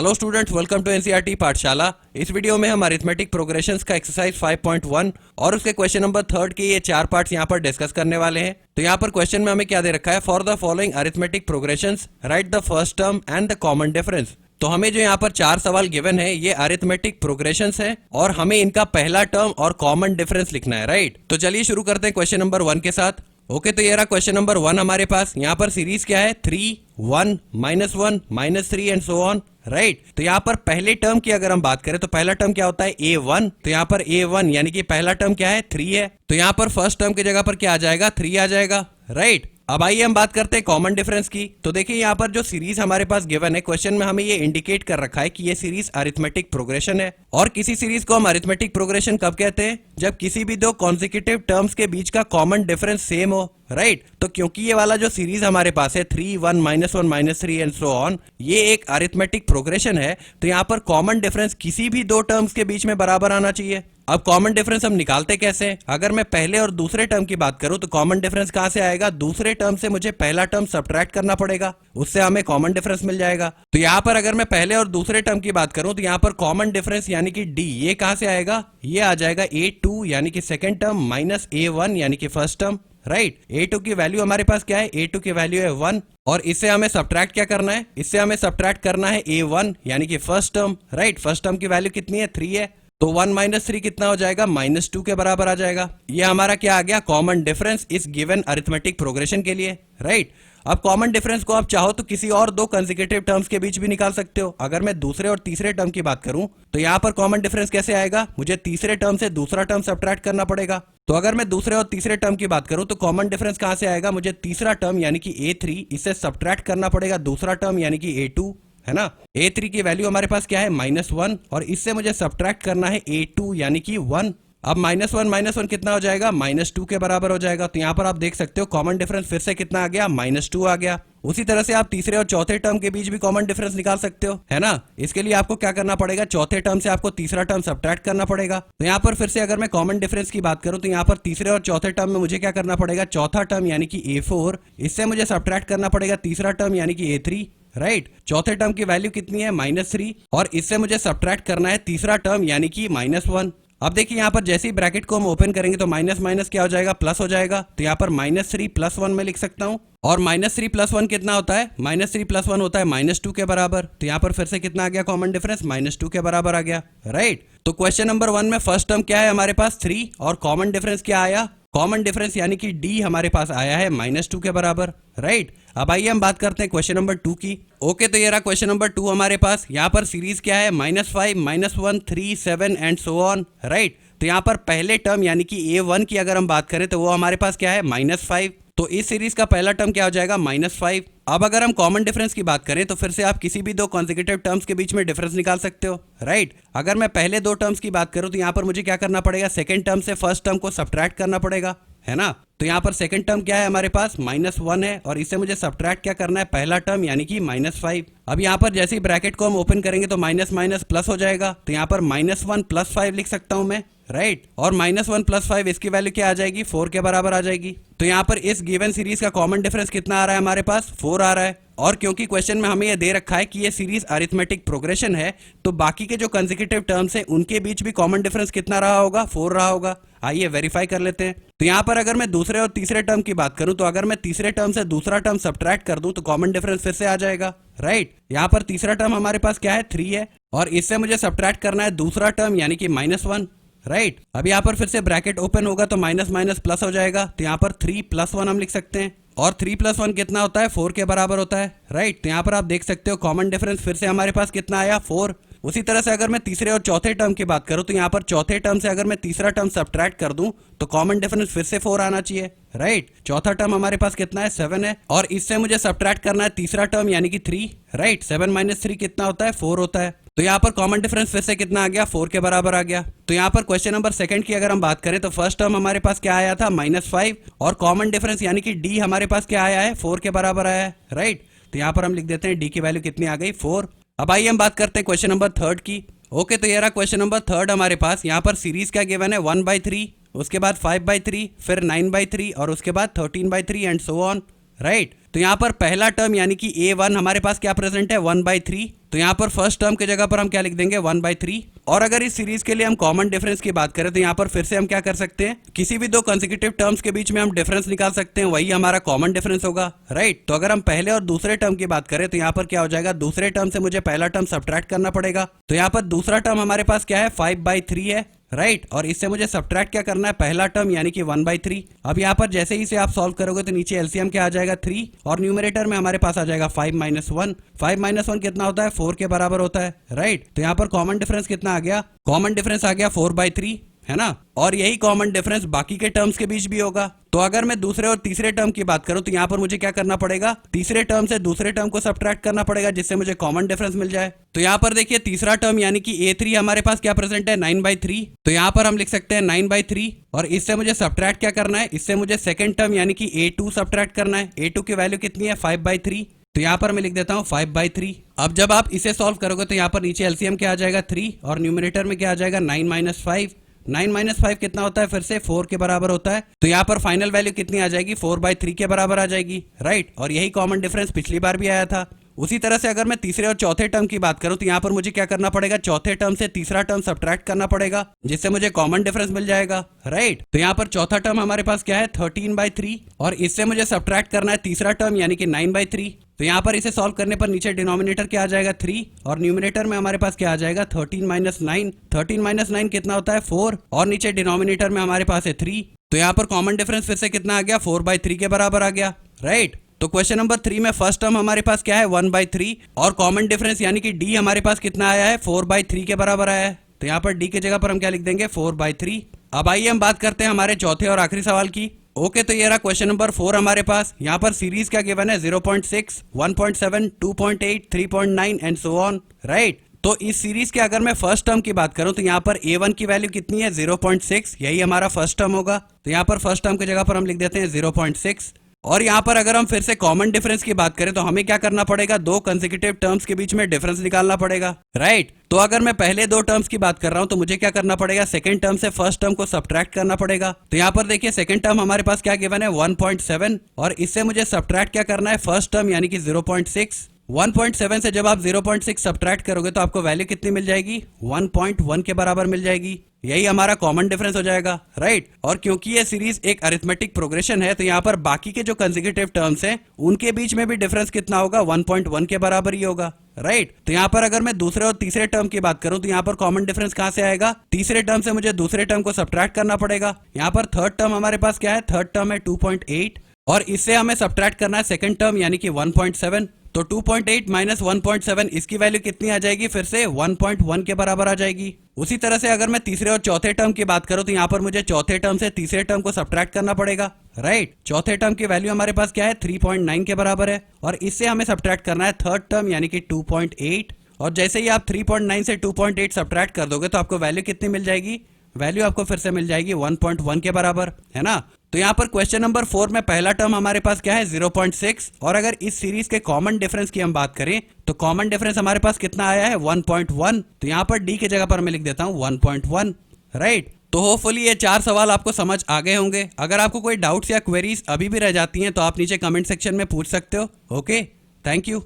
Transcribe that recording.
Hello students, welcome to NCERT Pathshala. इस video में हम अरिथमेटिक प्रोग्रेशंस का एक्सरसाइज 5.1 और उसके क्वेश्चन नंबर 3 के ये 4 पार्ट्स यहाँ पर डिस्कस करने वाले हैं। तो यहाँ पर क्वेश्चन में हमें क्या दे रखा है, for the following arithmetic progressions right the first term and the common difference. तो हमें जो यहाँ पर 4 सवाल गिवन है ये अरिथमेटिक प्रोग्रेशंस है और हमें इनका पहला टर्म और कॉमन डिफरेंस लिखना है, राइट। तो चलिए शुरू करते हैं क्वेश्चन नंबर 1 के साथ। ओके, तो ये रहा क्वेश्चन नंबर 1 हमारे पास। यहाँ पर सीरीज क्या है, 3 1 -1 -3 एंड सो ऑन, राइट। तो यहाँ पर पहले टर्म की अगर हम बात करें तो पहला टर्म क्या होता है, a1। तो यहाँ पर a1 यानी कि पहला टर्म क्या है, 3 है। तो यहाँ पर फर्स्ट टर्म की जगह पर क्या आ जाएगा, 3 आ जाएगा, राइट। अब आइए हम बात करते हैं कॉमन डिफरेंस की। तो देखिए यहाँ पर जो सीरीज हमारे पास गिवन है क्वेश्चन में, हमें ये इंडिकेट कर रखा है कि ये सीरीज अरिथमेटिक प्रोग्रेशन है। और किसी सीरीज को हम अरिथमेटिक प्रोग्रेशन कब कहते हैं, जब किसी भी दो कॉन्सेक्यूटिव टर्म्स के बीच का कॉमन डिफरेंस सेम हो, राइट। तो क्योंकि ये वाला जो सीरीज हमारे पास है 3 1 -1 -3 एंड सो ऑन, ये एक अरिथमेटिक प्रोग्रेशन है, तो यहाँ पर कॉमन डिफरेंस किसी भी दो टर्म्स के बीच में बराबर आना चाहिए। अब कॉमन डिफरेंस हम निकालते कैसे हैं, अगर मैं पहले और दूसरे टर्म की बात करूं तो कॉमन डिफरेंस कहां से आएगा, दूसरे टर्म से मुझे पहला टर्म सबट्रैक्ट करना पड़ेगा, उससे हमें कॉमन डिफरेंस मिल जाएगा। तो यहाँ पर अगर मैं पहले और दूसरे टर्म की बात करूं तो यहाँ पर कॉमन डिफरेंस यानी कि डी, ये कहां से आएगा, ये आ जाएगा a2 यानी कि सेकंड टर्म माइनस a1 यानी कि फर्स्ट टर्म, राइट। a2 की वैल्यू हमारे पास क्या है, a2 की वैल्यू है 1 और इससे हमें सबट्रैक्ट क्या करना है, इससे हमें सबट्रैक्ट करना है a1 यानी कि first term, right. First term की वैल्यू कितनी है, 3 है। तो 1 - 3 कितना हो जाएगा, -2 के बराबर आ जाएगा। ये हमारा क्या आ गया, कॉमन डिफरेंस इस गिवन अरिथमेटिक प्रोग्रेशन के लिए, राइट। अब कॉमन डिफरेंस को आप चाहो तो किसी और दो कंसेक्यूटिव टर्म्स के बीच भी निकाल सकते हो। अगर मैं दूसरे और तीसरे टर्म की बात करूं तो यहाँ पर कॉमन डिफरेंस कैसे आएगा, मुझे तीसरे टर्म से दूसरा टर्म सबट्रैक्ट करना पड़ेगा। तो अगर मैं दूसरे और तीसरे टर्म की बात करूं तो कॉमन डिफरेंस कहां से आएगा, मुझे तीसरा टर्म यानी कि a3, इससे सबट्रैक्ट करना पड़ेगा दूसरा टर्म यानी कि a2, है ना। a3 की वैल्यू हमारे पास क्या है, -1 और इससे मुझे सबट्रैक्ट करना है a2 यानी कि 1। अब -1 कितना हो जाएगा, -2 के बराबर हो जाएगा। तो यहाँ पर आप देख सकते हो कॉमन डिफरेंस फिर से कितना आ गया, -2 आ गया। उसी तरह से आप तीसरे और चौथे टर्म के बीच भी कॉमन डिफरेंस निकाल सकते हो, है ना। इसके लिए आपको क्या करना पड़ेगा, चौथे टर्म से आपको तीसरा टर्म सबट्रैक्ट करना पड़ेगा। तो यहाँ पर फिर से अगर मैं कॉमन डिफरेंस की बात करूं तो यहाँ पर तीसरे और चौथे टर्म में मुझे क्या करना पड़ेगा, चौथा टर्म यानी कि a4, इससे मुझे सबट्रैक्ट करना पड़ेगा तीसरा टर्म यानी कि a3, राइट। चौथे टर्म की वैल्यू कितनी है, -3 और इससे मुझे सबट्रैक्ट करना है तीसरा टर्म यानी कि -1। अब देखिए यहाँ पर जैसे ही ब्रैकेट को हम ओपन करेंगे तो माइनस माइनस क्या हो जाएगा, प्लस हो जाएगा। तो यहाँ पर -3 + 1 में लिख सकता हूँ और -3 + 1 कितना होता है, -3 + 1 होता है -2 के बराबर। तो यहाँ पर फिर से कितना आ गया कॉमन डिफरेंस, -2 के बराबर आ गया, राइट। तो क्वेश्चन नंबर 1 में फर्स्ट टर्म क्या है हमारे पास 3 और कॉमन डिफरेंस क्या आया, कॉमन डिफरेंस यानी कि डी हमारे पास आया है -2 के बराबर, राइट। अब आइए हम बात करते हैं क्वेश्चन नंबर 2 की। ओके, तो ये रहा क्वेश्चन नंबर 2 हमारे पास। यहाँ पर सीरीज क्या है, -5 -1 3 7 एंड सो ऑन, राइट। तो यहाँ पर पहले टर्म यानी कि a1 की अगर हम बात करें तो वो हमारे पास क्या है, -5। तो इस सीरीज का पहला टर्म क्या हो जाएगा, -5। अब अगर हम कॉमन डिफरेंस की बात करें तो फिर से आप किसी भी दो कॉन्सेक्यूटिव टर्म्स के बीच में डिफरेंस निकाल सकते हो, राइट। अगर मैं पहले दो टर्म्स की बात करूं तो यहाँ पर मुझे क्या करना पड़ेगा, सेकंड टर्म से फर्स्ट टर्म को सबट्रैक्ट करना पड़ेगा, है ना। तो यहाँ पर सेकंड टर्म क्या है हमारे पास, -1 है और इससे मुझे सबट्रैक्ट क्या करना है, पहला टर्म यानी कि -5। अब यहाँ पर जैसे ही ब्रैकेट को हम ओपन करेंगे तो माइनस माइनस प्लस हो जाएगा। तो यहाँ पर -1 + 5 लिख सकता हूँ मैं, राइट। और -1 + 5 इसकी वैल्यू क्या आ जाएगी, 4 के बराबर आ जाएगी। तो यहाँ पर इस गिवन सीरीज का कॉमन डिफरेंस कितना आ रहा है हमारे पास, 4 आ रहा है। और क्योंकि क्वेश्चन में हमें यह दे रखा है कि ये सीरीज अरिथमेटिक प्रोग्रेशन है तो बाकी के जो कंसेक्यूटिव टर्म्स हैं उनके बीच भी कॉमन डिफरेंस कितना रहा होगा, 4 रहा होगा। आइए वेरीफाई कर लेते हैं। तो यहाँ पर अगर मैं दूसरे और तीसरे टर्म की बात करूं तो अगर मैं तीसरे टर्म से दूसरा टर्म सबट्रैक्ट कर दूं तो कॉमन डिफरेंस फिर से आ जाएगा, राइट। यहाँ पर तीसरा टर्म हमारे पास क्या है, 3 है और इससे मुझे सबट्रैक्ट करना है दूसरा टर्म यानी कि -1, राइट। अब यहाँ पर फिर से ब्रैकेट ओपन होगा तो माइनस माइनस प्लस हो जाएगा। तो यहाँ पर 3 + 1 हम लिख सकते हैं और 3 + 1 कितना होता है, 4 के बराबर होता है, राइट। तो यहाँ पर आप देख सकते हो कॉमन डिफरेंस फिर से हमारे पास कितना आया, 4। उसी तरह से अगर मैं तीसरे और चौथे टर्म की बात करूं तो यहाँ पर चौथे टर्म से अगर मैं तीसरा टर्म सबट्रैक्ट कर दूं तो कॉमन डिफरेंस फिर से 4 आना चाहिए, राइट। चौथा टर्म हमारे पास कितना है, 7 है और इससे मुझे सबट्रैक्ट करना है तीसरा टर्म यानी कि 3, राइट। 7 - 3 कितना होता है, 4 होता है। तो यहाँ पर कॉमन डिफरेंस फिर से कितना आ गया, 4 के बराबर आ गया। तो यहाँ पर क्वेश्चन नंबर 2 की अगर हम बात करें तो फर्स्ट टर्म हमारे पास क्या आया था, -5 और कॉमन डिफरेंस यानी कि डी हमारे पास क्या आया है, 4 के बराबर आया है, राइट। तो यहाँ पर हम लिख देते हैं डी की वैल्यू कितनी आ गई, 4। अब आइए हम बात करते हैं क्वेश्चन नंबर 3 की। ओके, तो ये रहा क्वेश्चन नंबर 3 हमारे पास। यहाँ पर सीरीज क्या गिवन है, 1/3, उसके बाद 5/3, फिर 9/3 और उसके बाद 13/3 एंड सो ऑन, राइट। तो यहाँ पर पहला टर्म यानी कि a1 हमारे पास क्या प्रेजेंट है, 1/3 तो यहाँ पर फर्स्ट टर्म की जगह पर हम क्या लिख देंगे 1/3। और अगर इस सीरीज के लिए हम कॉमन डिफरेंस की बात करें तो यहाँ पर फिर से हम क्या कर सकते हैं, किसी भी दो कंसेक्यूटिव टर्म्स के बीच में हम डिफरेंस निकाल सकते हैं, वही हमारा कॉमन डिफरेंस होगा, राइट। तो अगर हम पहले और दूसरे टर्म की बात करें तो यहाँ पर क्या हो जाएगा, दूसरे टर्म से मुझे पहला टर्म सब्ट्रैक्ट करना पड़ेगा। तो यहाँ पर दूसरा टर्म हमारे पास क्या है 5/3 है, राइट। और इससे मुझे सब्ट्रैक्ट क्या करना है, पहला टर्म यानी कि 1/3। अब यहाँ पर जैसे ही इसे आप सॉल्व करोगे तो नीचे एलसीएम क्या आ जाएगा 3 और न्यूमरेटर में हमारे पास आ जाएगा 5 - 1। 5 - 1 कितना होता है, 4 के बराबर होता है, राइट। तो यहाँ पर कॉमन डिफरेंस कितना आ गया, कॉमन डिफरेंस आ गया 4/3, है ना। और यही कॉमन डिफरेंस बाकी के टर्म्स के बीच भी होगा। तो अगर मैं दूसरे और तीसरे टर्म की बात करूं तो यहाँ पर मुझे क्या करना पड़ेगा, तीसरे टर्म से दूसरे टर्म को सब्ट्रैक्ट करना पड़ेगा जिससे मुझे कॉमन डिफरेंस मिल जाए। तो यहाँ पर देखिए तीसरा टर्म यानी कि A3 हमारे पास क्या प्रेजेंट है 9/3। तो यहाँ पर हम लिख सकते हैं 9/3 और इससे मुझे सब्ट्रैक्ट क्या करना है, इससे मुझे सेकेंड टर्म यानी कि A2 सब्ट्रैक्ट करना है। A2 की वैल्यू कितनी है 5/3। तो यहाँ पर मैं लिख देता हूँ 5/3। अब जब आप इसे सॉल्व करोगे तो यहाँ पर नीचे एलसीएम क्या आ जाएगा 3 और न्यूमरेटर में क्या आ जाएगा 9 - 5। 9 - 5 कितना होता है, फिर से 4 के बराबर होता है। तो यहाँ पर फाइनल वैल्यू कितनी आ जाएगी 4/3 के बराबर आ जाएगी, राइट। और यही कॉमन डिफरेंस पिछली बार भी आया था। उसी तरह से अगर मैं तीसरे और चौथे टर्म की बात करूं तो यहाँ पर मुझे क्या करना पड़ेगा, चौथे टर्म से तीसरा टर्म सब्ट्रैक्ट करना पड़ेगा जिससे मुझे कॉमन डिफरेंस मिल जाएगा, राइट। तो यहाँ पर चौथा टर्म हमारे पास क्या है 13/3 और इससे मुझे सब्ट्रैक्ट करना है तीसरा टर्म यानी कि 9/3। तो यहाँ पर इसे सॉल्व करने पर नीचे डिनोमिनेटर क्या आ जाएगा 3 और न्यूमरेटर में हमारे पास क्या आ जाएगा 13 - 9। 13 - 9 कितना होता है 4 और नीचे डिनोमिनेटर में हमारे पास है 3। तो यहाँ पर कॉमन डिफरेंस फिर से कितना आ गया 4/3 के बराबर आ गया, राइट। तो क्वेश्चन नंबर 3 में फर्स्ट टर्म हमारे पास क्या है 1/3 और कॉमन डिफरेंस यानी कि डी हमारे पास कितना आया है 4/3 के बराबर आया है। तो यहाँ पर डी की जगह पर हम क्या लिख देंगे 4/3। अब आइए हम बात करते हैं हमारे चौथे और आखिरी सवाल की। ओके, तो ये रहा क्वेश्चन नंबर 4 हमारे पास। यहाँ पर सीरीज क्या गिवन है 0.6, 1.7, 2.8, 3.9 एंड सो ऑन, राइट। तो इस सीरीज के अगर मैं फर्स्ट टर्म की बात करूं तो यहाँ पर A1 की वैल्यू कितनी है 0.6, यही हमारा फर्स्ट टर्म होगा। तो यहाँ पर फर्स्ट टर्म की जगह पर हम लिख देते हैं 0.6। और यहाँ पर अगर हम फिर से कॉमन डिफरेंस की बात करें तो हमें क्या करना पड़ेगा, दो कंसेक्यूटिव टर्म्स के बीच में डिफरेंस निकालना पड़ेगा, राइट। तो अगर मैं पहले दो टर्म्स की बात कर रहा हूं तो मुझे क्या करना पड़ेगा, सेकंड टर्म से फर्स्ट टर्म को सब्ट्रैक्ट करना पड़ेगा। तो यहाँ पर देखिए सेकंड टर्म हमारे पास क्या गिवन है 1.7 और इससे मुझे सब्ट्रैक्ट क्या करना है फर्स्ट टर्म यानी कि 0.6। 1.7 से जब आप 0.6 सब्ट्रैक्ट करोगे तो आपको वैल्यू कितनी मिल जाएगी 1.1 के बराबर मिल जाएगी, यही हमारा कॉमन डिफरेंस हो जाएगा, राइट। और क्योंकि ये सीरीज एक अरिथमेटिक प्रोग्रेशन है तो यहाँ पर बाकी के जो कंसेक्यूटिव टर्म्स हैं उनके बीच में भी डिफरेंस कितना होगा 1.1 के बराबर ही होगा, राइट। तो यहाँ पर अगर मैं दूसरे और तीसरे टर्म की बात करूं तो यहाँ पर कॉमन डिफरेंस कहां से आएगा, तीसरे टर्म से मुझे दूसरे टर्म को सब्ट्रैक्ट करना पड़ेगा। यहाँ पर थर्ड टर्म हमारे पास क्या है, थर्ड टर्म है 2.8 और इससे हमें सब्ट्रैक्ट करना है सेकंड टर्म यानी कि 1.7। तो 2.8 - 1.7 इसकी वैल्यू कितनी आ जाएगी, फिर से 1.1 के बराबर आ जाएगी। उसी तरह से अगर मैं तीसरे और चौथे टर्म की बात करूं तो यहाँ पर मुझे चौथे टर्म से तीसरे टर्म को सब्ट्रैक्ट करना पड़ेगा, राइट। चौथे टर्म की वैल्यू हमारे पास क्या है 3.9 के बराबर है और इससे हमें सब्ट्रैक्ट करना है थर्ड टर्म यानी कि 2.8 और जैसे ही आप 3.9 से 2.8 सब्ट्रैक्ट कर दोगे तो आपको वैल्यू कितनी मिल जाएगी, वैल्यू आपको फिर से मिल जाएगी 1.1 के बराबर, है ना। तो यहाँ पर क्वेश्चन नंबर 4 में पहला टर्म हमारे पास क्या है 0.6 और अगर इस सीरीज के कॉमन डिफरेंस की हम बात करें तो कॉमन डिफरेंस हमारे पास कितना आया है 1.1। तो यहाँ पर डी की जगह पर मैं लिख देता हूँ 1.1, राइट। तो होपफुली ये 4 सवाल आपको समझ आ गए होंगे। अगर आपको कोई डाउट्स या क्वेरीज अभी भी रह जाती हैं तो आप नीचे कमेंट सेक्शन में पूछ सकते हो। Okay, thank you.